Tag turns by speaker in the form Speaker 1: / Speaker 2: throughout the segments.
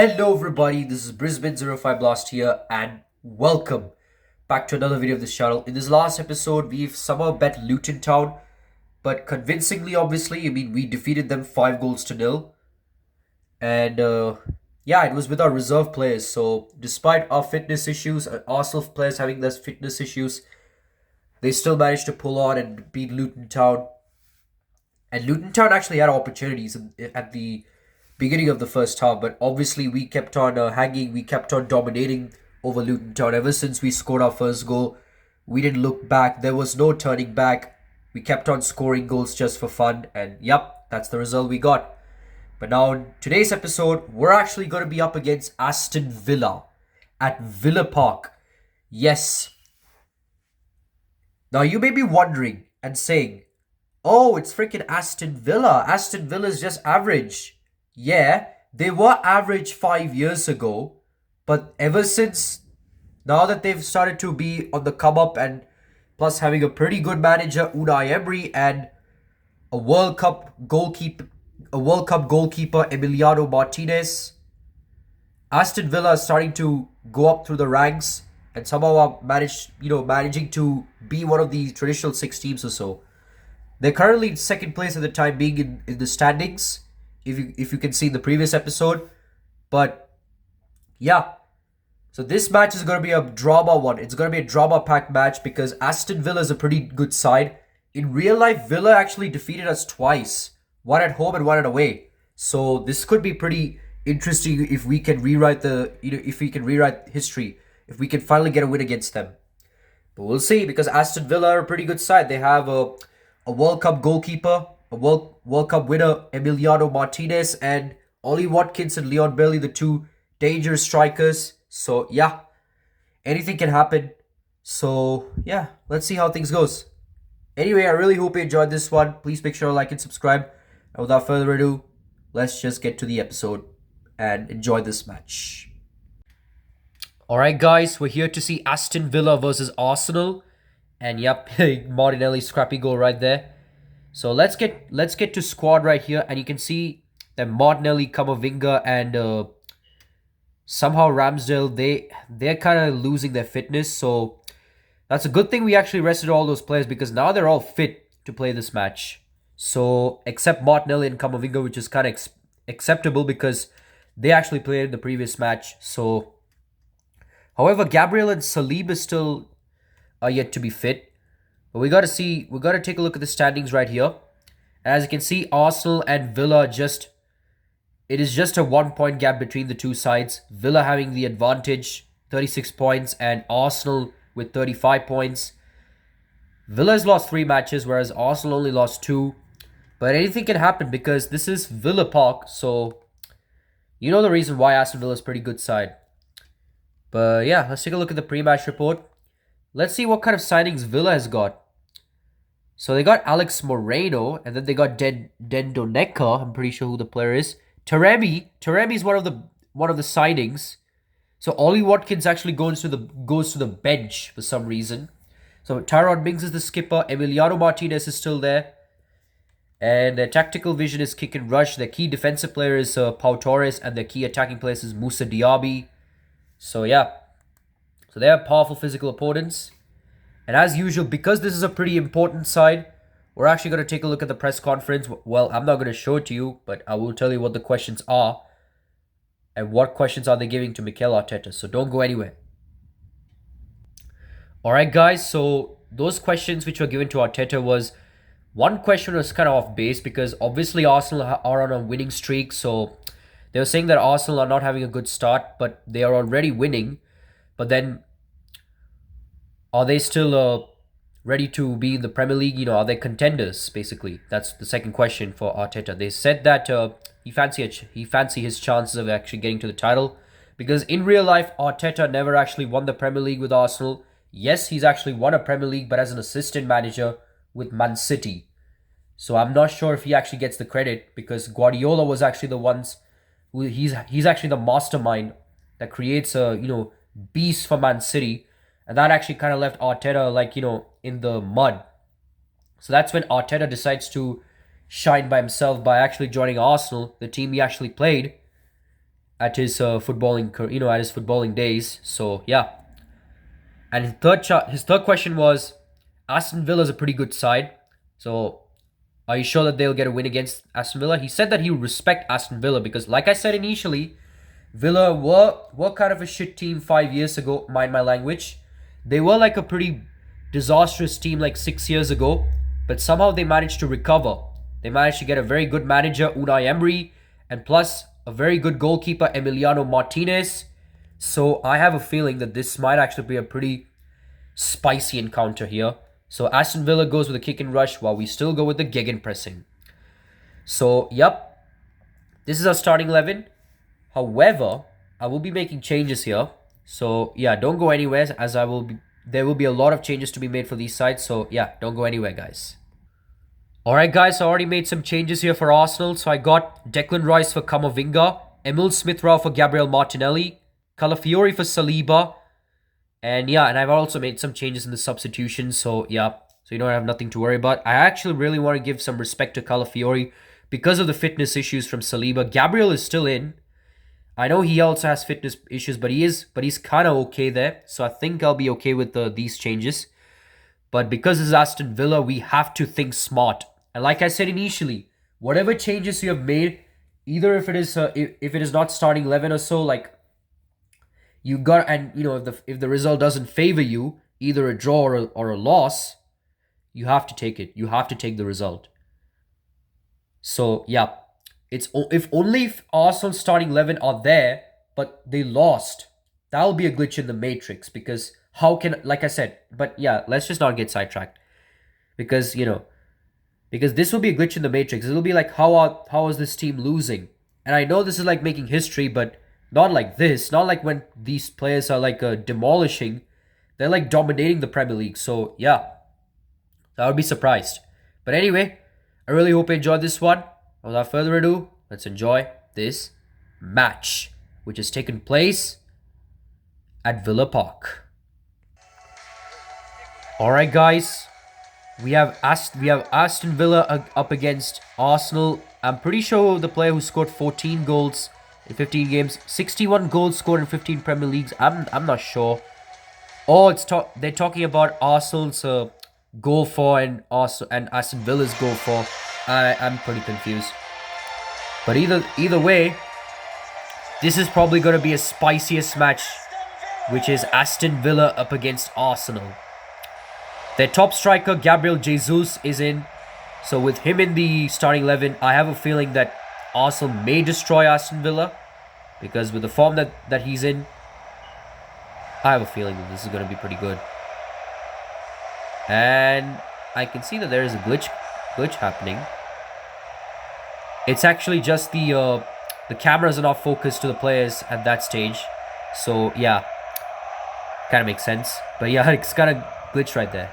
Speaker 1: Hello everybody, this is Brisbane 05 Blast here and welcome back to another video of this channel. In this last episode, we've somehow bet Luton Town, but convincingly obviously. We defeated them 5 goals to nil. And yeah, it was with our reserve players. So despite our fitness issues, Arsenal players having less fitness issues, they still managed to pull on and beat Luton Town. And Luton Town actually had opportunities at the beginning of the first half, but obviously we kept on hanging, we kept on dominating over Luton Town. Ever since we scored our first goal, we didn't look back. There was no turning back. We kept on scoring goals just for fun, and yep, that's the result we got. But now, in today's episode, we're actually going to be up against Aston Villa at Villa Park. Yes. Now, you may be wondering and saying, oh, it's freaking Aston Villa. Aston Villa is just average. Yeah, they were average 5 years ago, but ever since, now that they've started to be on the come up and plus having a pretty good manager, Unai Emery, and a World Cup goalkeeper, Emiliano Martinez, Aston Villa is starting to go up through the ranks and somehow are managing to be one of the traditional 6 teams or so. They're currently in second place at the time being in the standings, if you can see in the previous episode. But yeah, so this match is going to be a drama one. It's going to be a drama-packed match because Aston Villa is a pretty good side. In real life, Villa actually defeated us twice. One at home and one at away. So this could be pretty interesting if we can rewrite history. If we can finally get a win against them. But we'll see, because Aston Villa are a pretty good side. They have a World Cup goalkeeper, a World Cup winner, Emiliano Martinez, and Ollie Watkins and Leon Bailey, the two dangerous strikers. So yeah, anything can happen. So yeah, let's see how things goes. Anyway, I really hope you enjoyed this one. Please make sure to like and subscribe. And without further ado, let's just get to the episode and enjoy this match. Alright guys, we're here to see Aston Villa versus Arsenal. And yep, Martinelli's scrappy goal right there. So let's get to squad right here, and you can see that Martinelli, Camavinga, and somehow Ramsdale, they're kind of losing their fitness. So that's a good thing we actually rested all those players, because now they're all fit to play this match. So except Martinelli and Camavinga, which is kind of acceptable because they actually played in the previous match. So however, Gabriel and Saliba still are yet to be fit. But we got to take a look at the standings right here. As you can see, Arsenal and Villa it is just a 1 point gap between the two sides. Villa having the advantage, 36 points, and Arsenal with 35 points. Villa has lost 3 matches, whereas Arsenal only lost 2. But anything can happen because this is Villa Park, so you know the reason why Aston Villa is a pretty good side. But yeah, let's take a look at the pre-match report. Let's see what kind of signings Villa has got. So they got Alex Moreno, and then they got Dendoneka. I'm pretty sure who the player is. Taremi is one of the signings. So Ollie Watkins actually goes to the bench for some reason. So Tyrone Mings is the skipper. Emiliano Martinez is still there. And their tactical vision is kick and rush. Their key defensive player is Pau Torres, and their key attacking player is Moussa Diaby. So yeah. So they have powerful physical opponents. And as usual, because this is a pretty important side, we're actually going to take a look at the press conference. Well, I'm not going to show it to you, but I will tell you what the questions are. And what questions are they giving to Mikel Arteta. So don't go anywhere. Alright guys, so those questions which were given to Arteta was... One question was kind of off base because obviously Arsenal are on a winning streak. So they were saying that Arsenal are not having a good start, but they are already winning. But then, are they still ready to be in the Premier League? Are they contenders, basically? That's the second question for Arteta. They said that he fancy his chances of actually getting to the title. Because in real life, Arteta never actually won the Premier League with Arsenal. Yes, he's actually won a Premier League, but as an assistant manager with Man City. So I'm not sure if he actually gets the credit, because Guardiola was actually the ones who he's actually the mastermind that creates a beast for Man City, and that actually kind of left Arteta in the mud. So that's when Arteta decides to shine by himself by actually joining Arsenal, the team he actually played. at his at his footballing days. So yeah. And his third question was, Aston Villa is a pretty good side. So are you sure that they'll get a win against Aston Villa? He said that he would respect Aston Villa because, like I said initially, Villa were kind of a shit team 5 years ago. Mind my language. They were like a pretty disastrous team like 6 years ago, but somehow they managed to recover. They managed to get a very good manager, Unai Emery, and plus a very good goalkeeper, Emiliano Martinez. So I have a feeling that this might actually be a pretty spicy encounter here. So Aston Villa goes with a kick and rush while we still go with the gegenpressing. So, yep, this is our starting 11. However, I will be making changes here. So, yeah, don't go anywhere as there will be a lot of changes to be made for these sides. So, yeah, don't go anywhere, guys. Alright, guys, I already made some changes here for Arsenal. So, I got Declan Rice for Camavinga, Emil Smith-Rowe for Gabriel Martinelli, Calafiori for Saliba, and I've also made some changes in the substitutions. So, yeah, so you don't have nothing to worry about. I actually really want to give some respect to Calafiori because of the fitness issues from Saliba. Gabriel is still in. I know he also has fitness issues, but he's kind of okay there. So I think I'll be okay with these changes. But because it's Aston Villa, we have to think smart. And like I said initially, whatever changes you have made, either if it is not starting 11 or so, like you got, and if the result doesn't favor you, either a draw or a loss, you have to take it. You have to take the result. So yeah. It's if Arsenal starting 11 are there, but they lost, that'll be a glitch in the matrix because how can, like I said, but yeah, let's just not get sidetracked because this will be a glitch in the matrix. It'll be like how is this team losing? And I know this is like making history, but not like this. Not like when these players are like demolishing. They're like dominating the Premier League. So yeah, I would be surprised. But anyway, I really hope you enjoyed this one. Without further ado, let's enjoy this match, which has taken place at Villa Park. Alright, guys. We have Aston Villa up against Arsenal. I'm pretty sure the player who scored 14 goals in 15 games, 61 goals scored in 15 Premier Leagues. I'm not sure. Oh, they're talking about Arsenal's goal for and Aston Villa's goal for. I'm pretty confused. But either way, this is probably going to be a spiciest match, which is Aston Villa up against Arsenal. Their top striker, Gabriel Jesus, is in. So with him in the starting 11, I have a feeling that Arsenal may destroy Aston Villa. Because with the form that he's in, I have a feeling that this is going to be pretty good. And I can see that there is a glitch happening. It's actually just the cameras are not focused to the players at that stage. So yeah, kind of makes sense. But yeah, it's kind of glitched right there.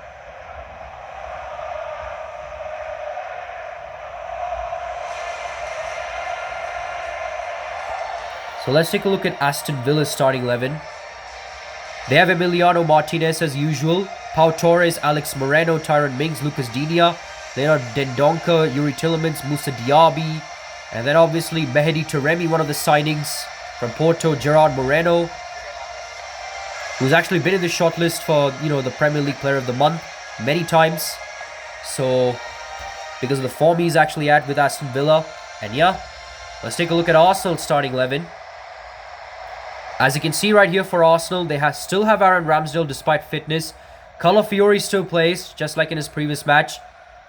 Speaker 1: So let's take a look at Aston Villa's starting 11. They have Emiliano Martinez as usual, Pau Torres, Alex Moreno, Tyrone Mings, Lucas Digne. Then are Dendonka, Yuri Tillemans, Moussa Diaby, and then obviously Mehdi Taremi, one of the signings from Porto, Gerard Moreno, who's actually been in the shortlist for the Premier League Player of the Month many times. So because of the form he's actually at with Aston Villa, and yeah, let's take a look at Arsenal's starting 11. As you can see right here for Arsenal, they still have Aaron Ramsdale despite fitness. Calafiori still plays, just like in his previous match.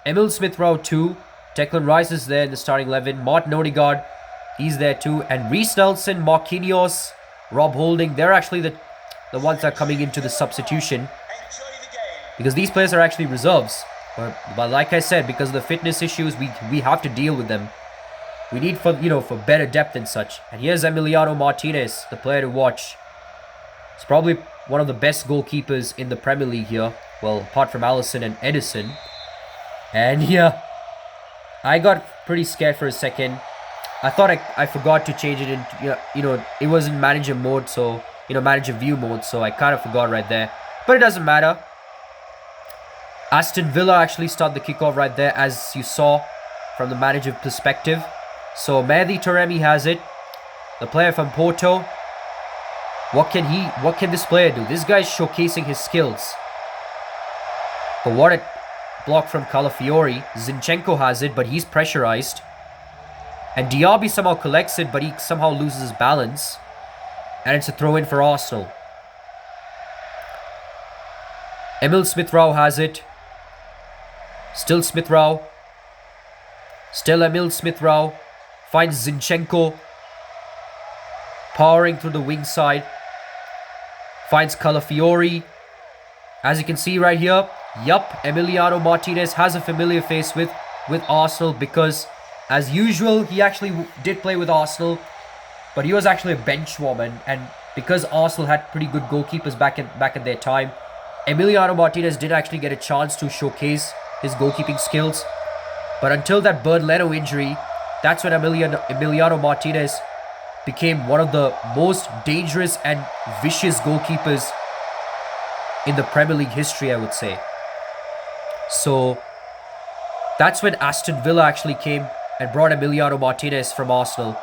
Speaker 1: Emil Smith-Rowe too. Declan Rice is there in the starting 11. Martin Odegaard, he's there too. And Reece Nelson, Marquinhos, Rob Holding, they're actually the ones that are coming into the substitution. Because these players are actually reserves. But like I said, because of the fitness issues, we have to deal with them. We need for better depth and such. And here's Emiliano Martinez, the player to watch. He's probably one of the best goalkeepers in the Premier League here. Well, apart from Alisson and Edison. And yeah, I got pretty scared for a second. I thought I forgot to change it into, it was in manager mode, so, manager view mode, so I kind of forgot right there. But it doesn't matter. Aston Villa actually start the kickoff right there, as you saw from the manager perspective. So Mehdi Taremi has it. the player from Porto. What can this player do? This guy's showcasing his skills. But what a block from Calafiori. Zinchenko has it, but he's pressurized. And Diaby somehow collects it, but he somehow loses his balance. And it's a throw-in for Arsenal. Emil Smith-Rowe has it. Still Smith-Rowe. Still Emil Smith-Rowe. Finds Zinchenko. Powering through the wing side. Finds Calafiori. As you can see right here. Yup, Emiliano Martinez has a familiar face with Arsenal because, as usual, he actually did play with Arsenal. But he was actually a bench warmer. And because Arsenal had pretty good goalkeepers back in their time, Emiliano Martinez did actually get a chance to showcase his goalkeeping skills. But until that Bernd Leno injury, that's when Emiliano Martinez became one of the most dangerous and vicious goalkeepers in the Premier League history, I would say. So that's when Aston Villa actually came and brought Emiliano Martinez from Arsenal.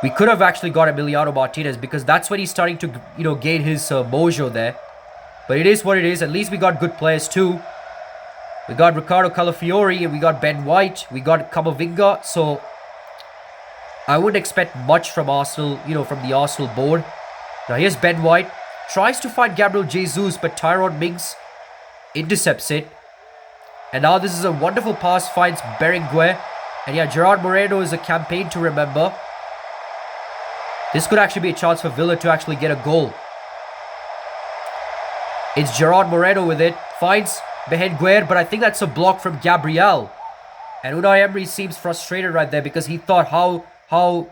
Speaker 1: We could have actually got Emiliano Martinez because that's when he's starting to, gain his mojo there. But it is what it is. At least we got good players too. We got Ricardo Calafiori and we got Ben White. We got Camavinga. So I wouldn't expect much from Arsenal, from the Arsenal board. Now here's Ben White. Tries to find Gabriel Jesus, but Tyrone Mings intercepts it. And now this is a wonderful pass. Finds Berenguer. And yeah, Gerard Moreno is a campaign to remember. This could actually be a chance for Villa to actually get a goal. It's Gerard Moreno with it. Finds Berenguer, but I think that's a block from Gabriel. And Unai Emery seems frustrated right there because he thought how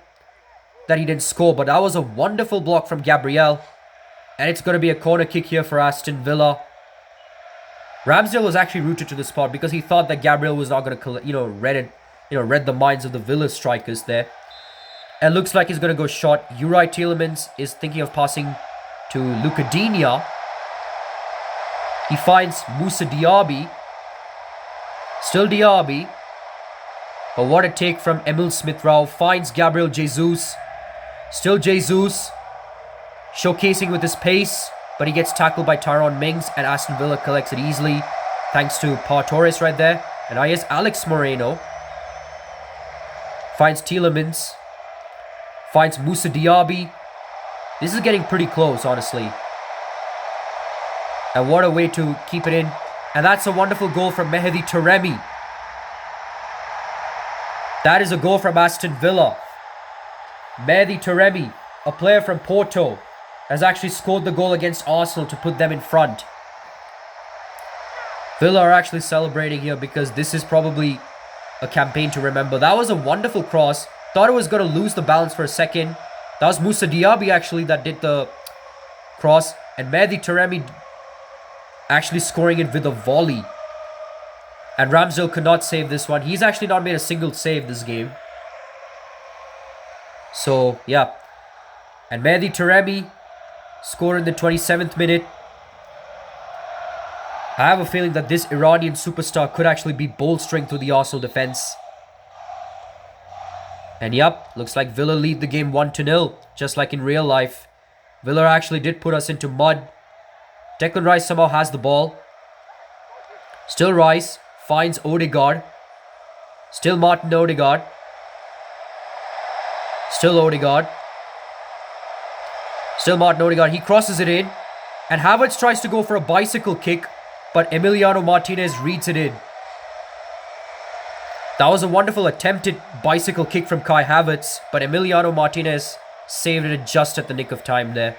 Speaker 1: that he didn't score. But that was a wonderful block from Gabriel. And it's going to be a corner kick here for Aston Villa. Ramsdale was actually rooted to the spot because he thought that Gabriel was not going to, read the minds of the Villa strikers there. And looks like he's going to go short. Uri Tielemans is thinking of passing to Luca Digne. He finds Moussa Diaby. Still Diaby. But what a take from Emil Smith-Rowe. Finds Gabriel Jesus. Still Jesus. Showcasing with his pace. But he gets tackled by Tyrone Mings. And Aston Villa collects it easily. Thanks to Pau Torres right there. And now here's Alex Moreno. Finds Tielemans. Finds Moussa Diaby. This is getting pretty close, honestly. And what a way to keep it in. And that's a wonderful goal from Mehdi Taremi. That is a goal from Aston Villa. Mehdi Taremi, a player from Porto, has actually scored the goal against Arsenal to put them in front. Villa are actually celebrating here because this is probably a campaign to remember. That was a wonderful cross. Thought it was going to lose the balance for a second. That was Moussa Diaby actually that did the cross. And Mehdi Taremi actually scoring it with a volley. And Ramsdale could not save this one. He's actually not made a single save this game. So, yeah. And Mehdi Taremi scored in the 27th minute. I have a feeling that this Iranian superstar could actually be bolstering through the Arsenal defense. And yep, looks like Villa lead the game 1-0, just like in real life. Villa actually did put us into mud. Declan Rice somehow has the ball. Still Rice, finds Odegaard. Still Martin Odegaard. Still Odegaard. Still Martin Odegaard, he crosses it in. And Havertz tries to go for a bicycle kick, but Emiliano Martinez reads it in. That was a wonderful attempted bicycle kick from Kai Havertz, but Emiliano Martinez saved it just at the nick of time there.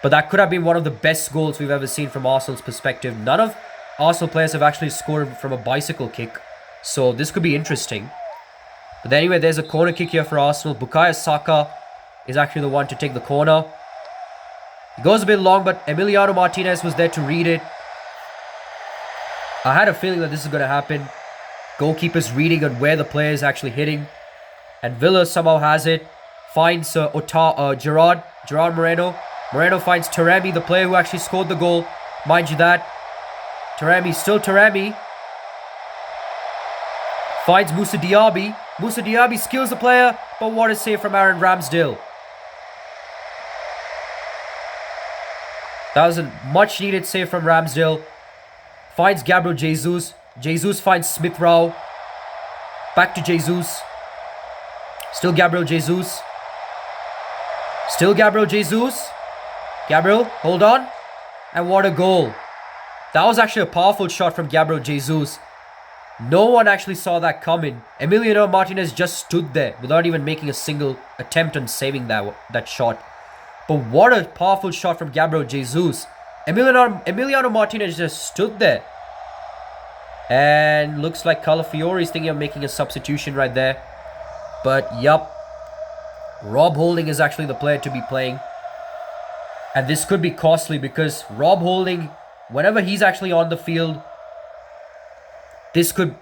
Speaker 1: But that could have been one of the best goals we've ever seen from Arsenal's perspective. None of Arsenal players have actually scored from a bicycle kick, so this could be interesting. But anyway, there's a corner kick here for Arsenal. Bukayo Saka is actually the one to take the corner. It goes a bit long, but Emiliano Martinez was there to read it. I had a feeling that this is going to happen. Goalkeeper's reading on where the player is actually hitting. And Villa somehow has it. Finds Gerard Moreno. Moreno finds Taremi, the player who actually scored the goal. Mind you that. Taremi, still Taremi. Finds Moussa Diaby. Moussa Diaby skills the player, but what a save from Aaron Ramsdale. That was a much needed save from Ramsdale. Finds Gabriel Jesus. Jesus finds Smith Rowe. Back to Jesus. Still Gabriel Jesus. Still Gabriel Jesus. Gabriel, hold on. And what a goal. That was actually a powerful shot from Gabriel Jesus. No one actually saw that coming. Emiliano Martinez just stood there without even making a single attempt on saving that shot. But what a powerful shot from Gabriel Jesus. Emiliano Martinez just stood there. And looks like Calafiori is thinking of making a substitution right there. But yup. Rob Holding is actually the player to be playing. And this could be costly because Rob Holding, whenever he's actually on the field, this could,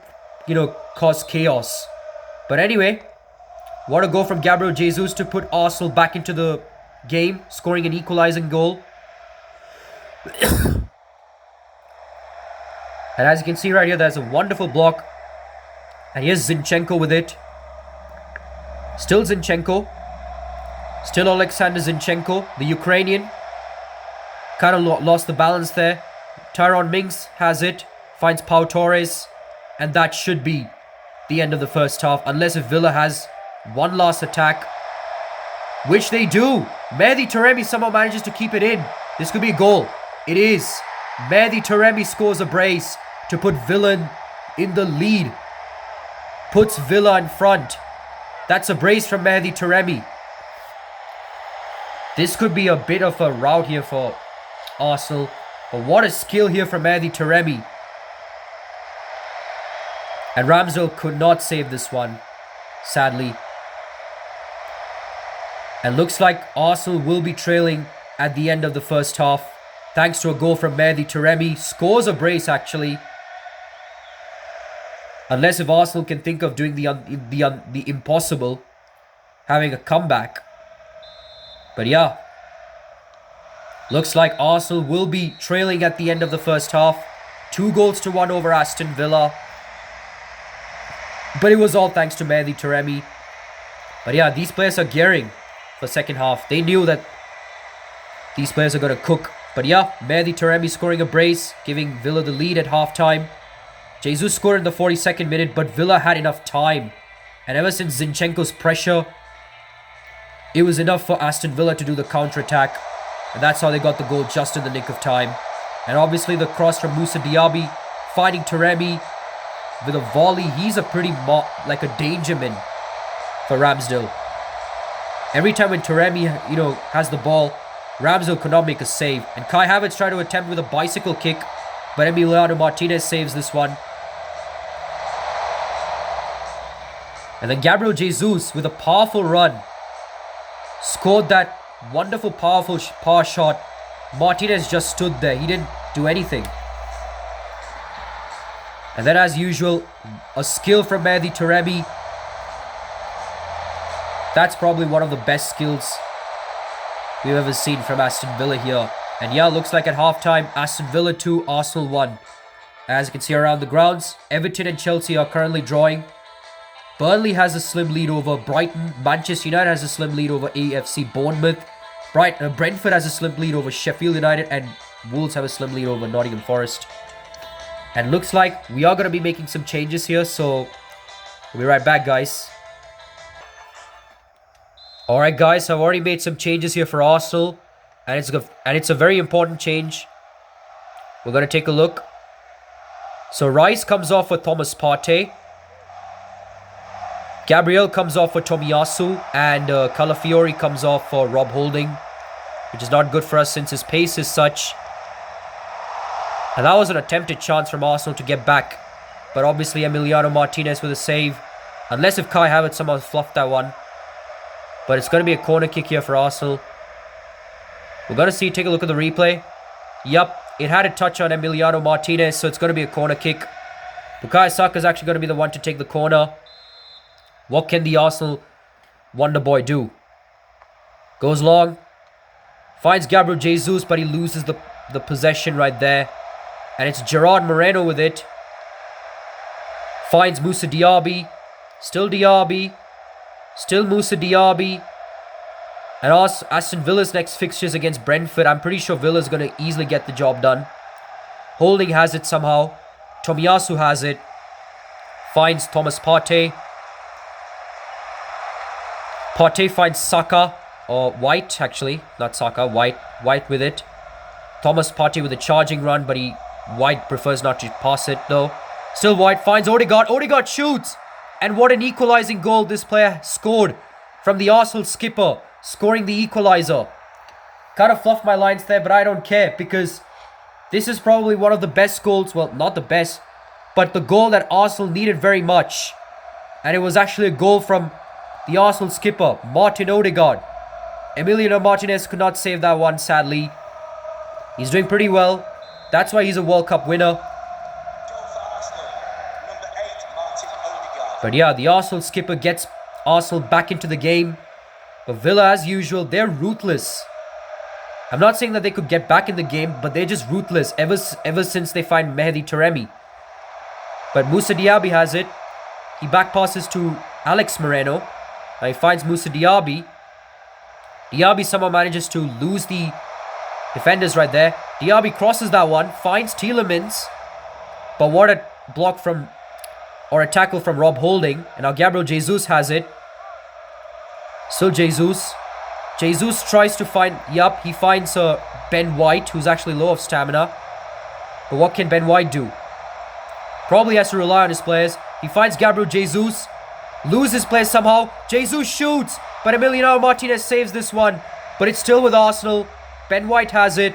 Speaker 1: cause chaos. But anyway, what a goal from Gabriel Jesus to put Arsenal back into the game, scoring an equalizing goal. And as you can see right here, there's a wonderful block. And here's Zinchenko with it. Still Zinchenko. Still Alexander Zinchenko, the Ukrainian. Kind of lost the balance there. Tyrone Mings has it. Finds Pau Torres. And that should be the end of the first half. Unless if Villa has one last attack. Which they do. Mehdi Taremi somehow manages to keep it in. This could be a goal. It is. Mehdi Taremi scores a brace to put Villa in the lead. Puts Villa in front. That's a brace from Mehdi Taremi. This could be a bit of a rout here for Arsenal. But what a skill here from Mehdi Taremi. And Ramsdale could not save this one, sadly. And looks like Arsenal will be trailing at the end of the first half. Thanks to a goal from Mehdi Taremi. Scores a brace actually. Unless if Arsenal can think of doing the impossible. Having a comeback. But yeah. Looks like Arsenal will be trailing at the end of the first half. 2-1 over Aston Villa. But it was all thanks to Mehdi Taremi. But yeah, these players are gearing for second half. They knew that these players are going to cook. But yeah, Mehdi Taremi scoring a brace, giving Villa the lead at halftime. Jesus scored in the 42nd minute, but Villa had enough time. And ever since Zinchenko's pressure, it was enough for Aston Villa to do the counter-attack. And that's how they got the goal just in the nick of time. And obviously the cross from Moussa Diaby, finding Taremi with a volley. He's a pretty like a danger man for Ramsdale. Every time when Taremi, has the ball, Ramsdale could not make a save. And Kai Havertz tried to attempt with a bicycle kick, but Emiliano Martinez saves this one. And then Gabriel Jesus with a powerful run scored that wonderful powerful power shot. Martinez just stood there. He didn't do anything. And then as usual, a skill from Mehdi Taremi. That's probably one of the best skills we've ever seen from Aston Villa here. And yeah, looks like at halftime, Aston Villa 2, Arsenal 1. As you can see around the grounds, Everton and Chelsea are currently drawing. Burnley has a slim lead over Brighton. Manchester United has a slim lead over AFC Bournemouth. Brentford has a slim lead over Sheffield United. And Wolves have a slim lead over Nottingham Forest. And looks like we are going to be making some changes here. So we'll be right back, guys. Alright guys, I've already made some changes here for Arsenal. And it's a very important change. We're going to take a look. So Rice comes off for Thomas Partey. Gabriel comes off for Tomiyasu. And Calafiori comes off for Rob Holding. Which is not good for us since his pace is such. And that was an attempted chance from Arsenal to get back. But obviously Emiliano Martinez with a save. Unless if Kai Havertz somehow fluffed that one. But it's going to be a corner kick here for Arsenal. We're going to see, take a look at the replay. Yup, it had a touch on Emiliano Martinez, so it's going to be a corner kick. Bukayo Saka is actually going to be the one to take the corner. What can the Arsenal wonder boy do? Goes long. Finds Gabriel Jesus, but he loses the possession right there. And it's Gerard Moreno with it. Finds Moussa Diaby. Still Diaby. Still Moussa Diaby. And Aston Villa's next fixtures against Brentford. I'm pretty sure Villa's going to easily get the job done. Holding has it somehow. Tomiyasu has it. Finds Thomas Partey. Partey finds Saka. Or White, actually. Not Saka. White with it. Thomas Partey with a charging run, but White prefers not to pass it though. Still White finds Odegaard. Odegaard shoots. And what an equalising goal this player scored from the Arsenal skipper. Scoring the equaliser. Kind of fluffed my lines there, but I don't care because this is probably one of the best goals. Well, not the best, but the goal that Arsenal needed very much. And it was actually a goal from the Arsenal skipper, Martin Odegaard. Emiliano Martinez could not save that one, sadly. He's doing pretty well. That's why he's a World Cup winner. But yeah, the Arsenal skipper gets Arsenal back into the game. But Villa, as usual, they're ruthless. I'm not saying that they could get back in the game, but they're just ruthless ever since they find Mehdi Taremi. But Moussa Diaby has it. He back passes to Alex Moreno. Now he finds Moussa Diaby. Diaby somehow manages to lose the defenders right there. Diaby crosses that one, finds Tielemans. But what a block from, or a tackle from Rob Holding. And now Gabriel Jesus has it. Still Jesus. Jesus tries to find, he finds Ben White, who's actually low of stamina. But what can Ben White do? Probably has to rely on his players. He finds Gabriel Jesus. Loses play somehow. Jesus shoots. But Emiliano Martinez saves this one. But it's still with Arsenal. Ben White has it.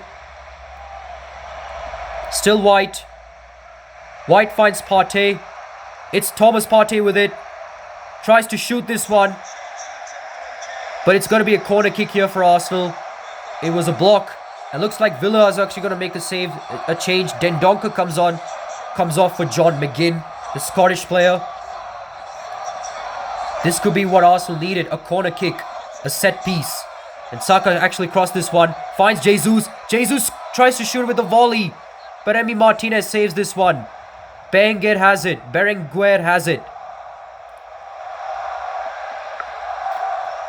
Speaker 1: Still White. White finds Partey. It's Thomas Partey with it. Tries to shoot this one. But it's going to be a corner kick here for Arsenal. It was a block. It looks like Villa is actually going to make a save, a change. Dendoncker comes off for John McGinn, the Scottish player. This could be what Arsenal needed, a corner kick, a set piece. And Saka actually crossed this one, finds Jesus. Jesus tries to shoot with a volley, but Emi Martinez saves this one. Berenguer has it.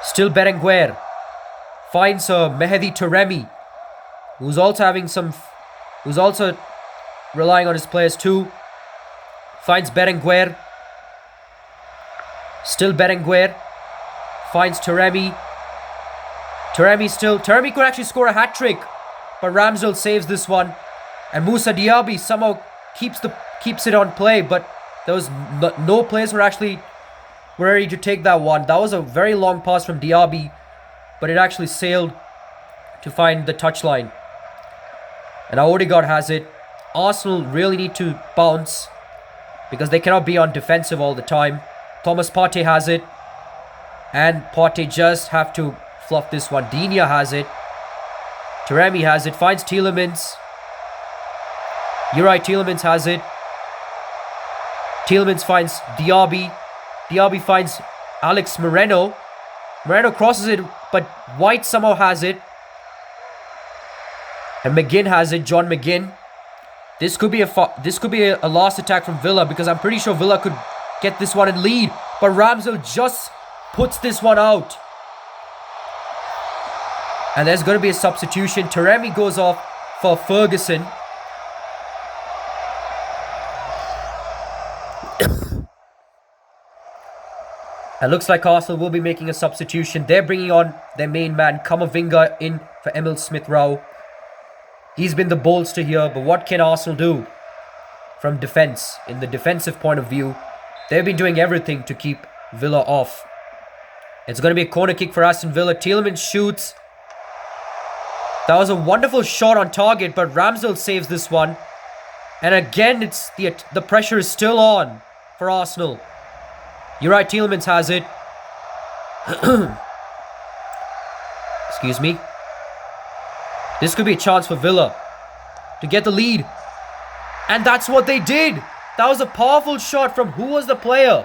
Speaker 1: Still Berenguer finds Mehdi Taremi, who's also relying on his players too. Finds Berenguer. Still Berenguer. Finds Taremi. Taremi could actually score a hat-trick, but Ramsdale saves this one. And Moussa Diaby somehow keeps it on play, but there was no players were actually ready to take that one. That was a very long pass from Diaby, but it actually sailed to find the touchline. And now Odegaard has it. Arsenal really need to bounce because they cannot be on defensive all the time. Thomas Partey has it. And Partey just have to fluff this one. Digne has it. Taremi has it. Finds Tielemans. Uri Tielemans has it. Tielemans finds Diaby. Diaby finds Alex Moreno. Moreno crosses it, but White somehow has it. And McGinn has it. John McGinn. This could be a last attack from Villa because I'm pretty sure Villa could get this one and lead. But Ramsdale just puts this one out. And there's going to be a substitution. Taremi goes off for Ferguson. It looks like Arsenal will be making a substitution. They're bringing on their main man, Kamavinga, in for Emil Smith-Rowe. He's been the bolster here, but what can Arsenal do from defense? In the defensive point of view, they've been doing everything to keep Villa off. It's going to be a corner kick for Aston Villa. Tielemans shoots. That was a wonderful shot on target, but Ramsdale saves this one. And again, it's the pressure is still on for Arsenal. Uri Tielemans has it. Excuse me. This could be a chance for Villa to get the lead. And that's what they did. That was a powerful shot from who was the player?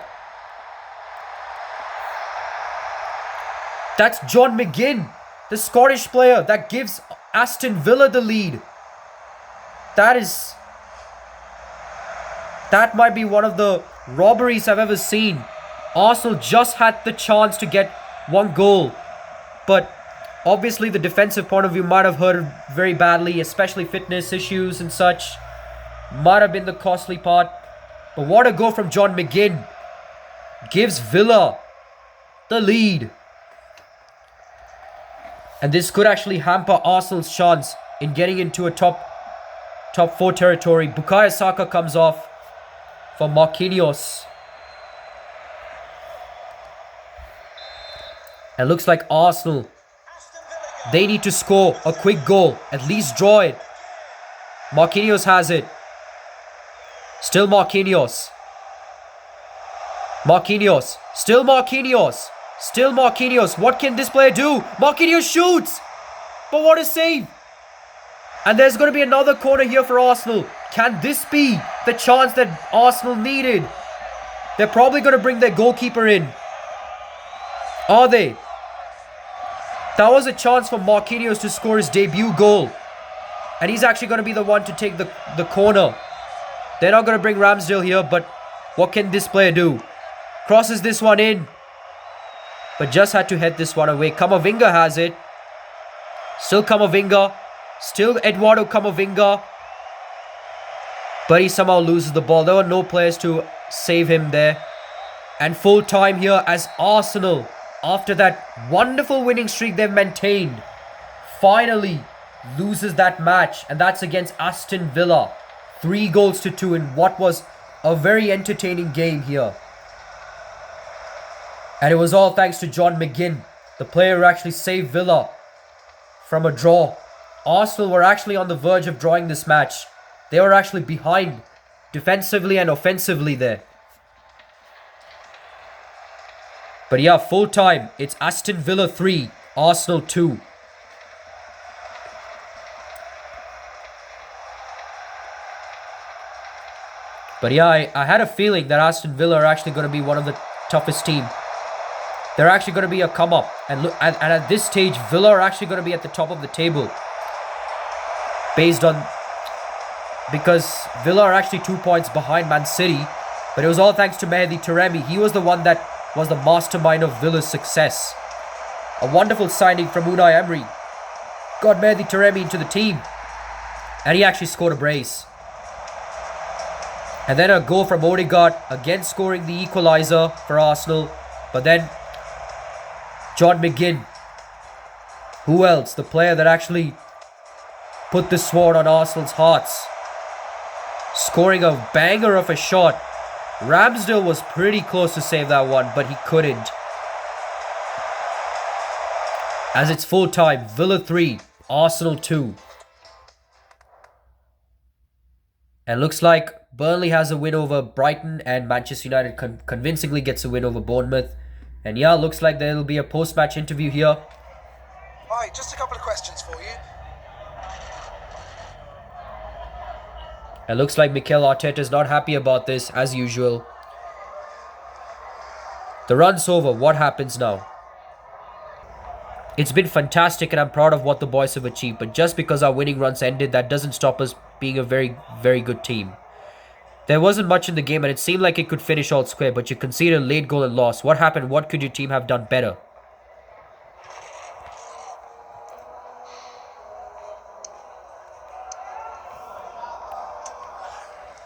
Speaker 1: That's John McGinn, the Scottish player that gives Aston Villa the lead. That might be one of the robberies I've ever seen. Arsenal just had the chance to get one goal, but obviously the defensive point of view might have hurt very badly, especially fitness issues and such. Might have been the costly part. But what a goal from John McGinn. Gives Villa the lead. And this could actually hamper Arsenal's chance in getting into a top 4 territory. Bukayo Saka comes off for Marquinhos. And looks like Arsenal, they need to score a quick goal. At least draw it. Marquinhos has it. Still Marquinhos. Marquinhos. Still Marquinhos. Still Marquinhos. What can this player do? Marquinhos shoots. But what a save. And there's going to be another corner here for Arsenal. Can this be the chance that Arsenal needed? They're probably going to bring their goalkeeper in. Are they? That was a chance for Marquinhos to score his debut goal. And he's actually going to be the one to take the corner. They're not going to bring Ramsdale here, but what can this player do? Crosses this one in. But just had to head this one away. Camavinga has it. Still Camavinga. Still Eduardo Camavinga. But he somehow loses the ball. There were no players to save him there. And full time here as Arsenal, after that wonderful winning streak they've maintained, finally loses that match. And that's against Aston Villa. 3-2 in what was a very entertaining game here. And it was all thanks to John McGinn, the player who actually saved Villa from a draw. Arsenal were actually on the verge of drawing this match. They were actually behind defensively and offensively there. But yeah, full time, it's Aston Villa 3, Arsenal 2. But yeah, I had a feeling that Aston Villa are actually going to be one of the toughest teams. They're actually going to be a come up. And look, and at this stage, Villa are actually going to be at the top of the table. Because Villa are actually 2 points behind Man City. But it was all thanks to Mehdi Taremi. He was the one that was the mastermind of Villa's success. A wonderful signing from Unai Emery. Got Mehdi Taremi into the team. And he actually scored a brace. And then a goal from Odegaard, again scoring the equalizer for Arsenal. But then John McGinn. Who else? The player that actually put the sword on Arsenal's hearts. Scoring a banger of a shot. Ramsdale was pretty close to save that one, but he couldn't. As it's full time, Villa 3, Arsenal 2. And looks like Burnley has a win over Brighton and Manchester United convincingly gets a win over Bournemouth. And yeah, looks like there will be a post-match interview here.
Speaker 2: Hi, just a couple of questions for you.
Speaker 1: It looks like Mikel Arteta is not happy about this, as usual. The run's over. What happens now? It's been fantastic and I'm proud of what the boys have achieved. But just because our winning runs ended, that doesn't stop us being a very, very good team. There wasn't much in the game and it seemed like it could finish all square, but you conceded a late goal and lost. What happened? What could your team have done better?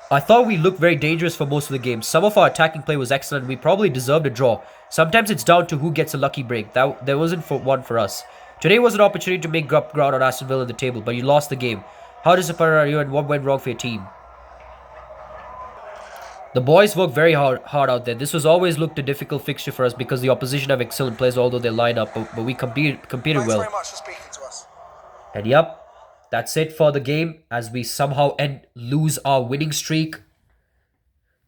Speaker 1: I thought we looked very dangerous for most of the game. Some of our attacking play was excellent. We probably deserved a draw. Sometimes it's down to who gets a lucky break. There wasn't one for us. Today was an opportunity to make up ground on Aston Villa in the table, but you lost the game. How disappointed are you and what went wrong for your team? The boys worked very hard out there. This was always looked a difficult fixture for us because the opposition have excellent players, although they line up, but we competed well.
Speaker 2: Thanks very much for speaking to us.
Speaker 1: And yep, that's it for the game as we somehow lose our winning streak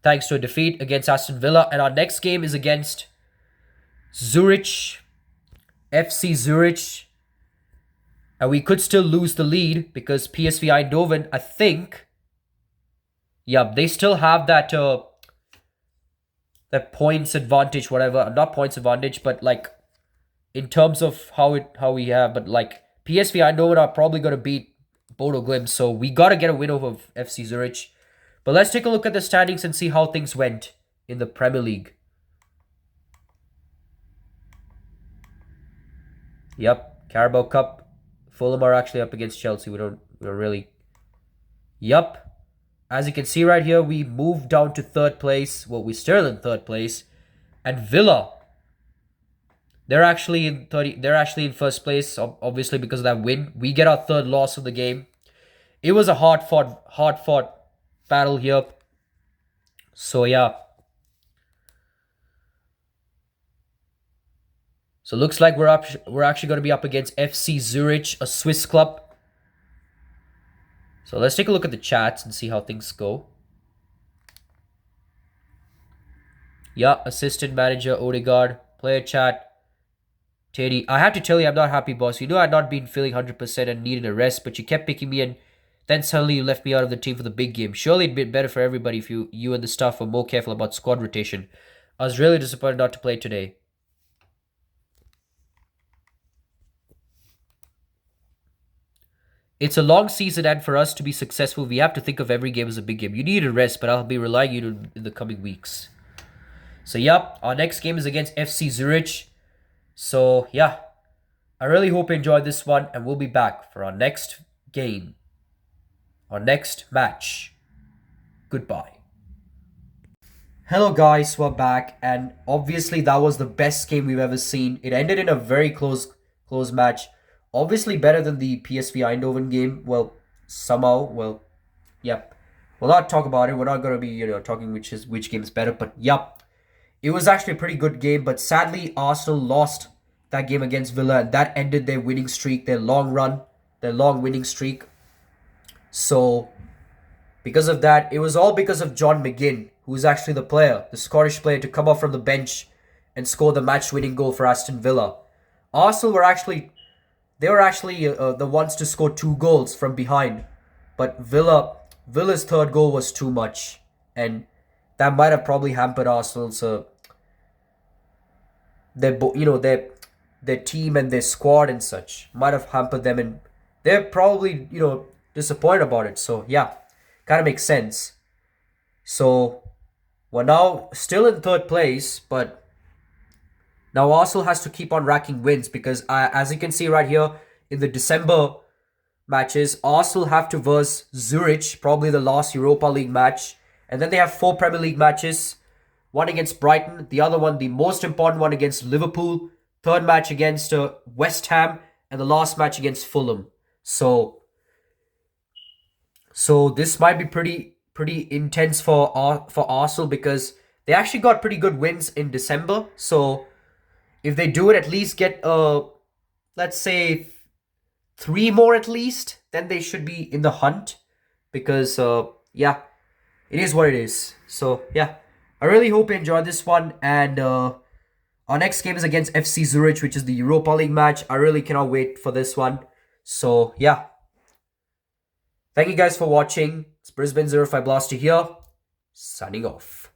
Speaker 1: thanks to a defeat against Aston Villa. And our next game is against Zurich, FC Zurich. And we could still lose the lead because PSV Eindhoven, I think, yeah, they still have that points advantage, whatever. Not points advantage, but like in terms of how we have, but like PSV Eindhoven are probably going to beat Bodo Glimt, so we got to get a win over FC Zurich. But let's take a look at the standings and see how things went in the Premier League. Yep, Carabao Cup. Fulham are actually up against Chelsea. We don't really. Yep. As you can see right here, we moved down to third place. Well, we're still in third place. And Villa, they're actually in 30. They're actually in first place, obviously because of that win. We get our third loss of the game. It was a hard fought battle here. So yeah. So looks like we're actually going to be up against FC Zurich, a Swiss club. So let's take a look at the chats and see how things go. Yeah, assistant manager Odegaard, player chat Teddy. I have to tell you, I'm not happy, boss. You know I'd not been feeling 100% and needed a rest, but you kept picking me and then suddenly you left me out of the team for the big game. Surely it'd be better for everybody if you and the staff were more careful about squad rotation. I was really disappointed not to play today. It's a long season, and for us to be successful, we have to think of every game as a big game. You need a rest, but I'll be relying on you in the coming weeks. So, yep, our next game is against FC Zurich. So, yeah, I really hope you enjoyed this one, and we'll be back for our next game, our next match. Goodbye. Hello, guys, we're back, and obviously that was the best game we've ever seen. It ended in a very close match. Obviously better than the PSV Eindhoven game. Well, somehow, well, yep. We'll not talk about it. We're not going to be, talking which game is better. But, yep, it was actually a pretty good game. But sadly, Arsenal lost that game against Villa. And that ended their winning streak, their long winning streak. So, because of that, it was all because of John McGinn, who is actually the Scottish player, to come off from the bench and score the match-winning goal for Aston Villa. Arsenal were actually the ones to score 2 goals from behind, but Villa's third goal was too much, and that might have probably hampered Arsenal's their team and their squad and such. Might have hampered them, and they're probably disappointed about it. So yeah, kind of makes sense. So we're now still in third place, but now Arsenal has to keep on racking wins because as you can see right here in the December matches, Arsenal have to verse Zurich, probably the last Europa League match. And then they have 4 Premier League matches. One against Brighton, the other one, the most important one, against Liverpool. Third match against West Ham, and the last match against Fulham. So this might be pretty intense for Arsenal because they actually got pretty good wins in December. So if they do it, at least get let's say 3 more at least, then they should be in the hunt. Because yeah, it is what it is. So yeah, I really hope you enjoyed this one. And our next game is against FC Zurich, which is the Europa League match. I really cannot wait for this one. So yeah, thank you guys for watching. It's Brisbane 05 Blaster here, signing off.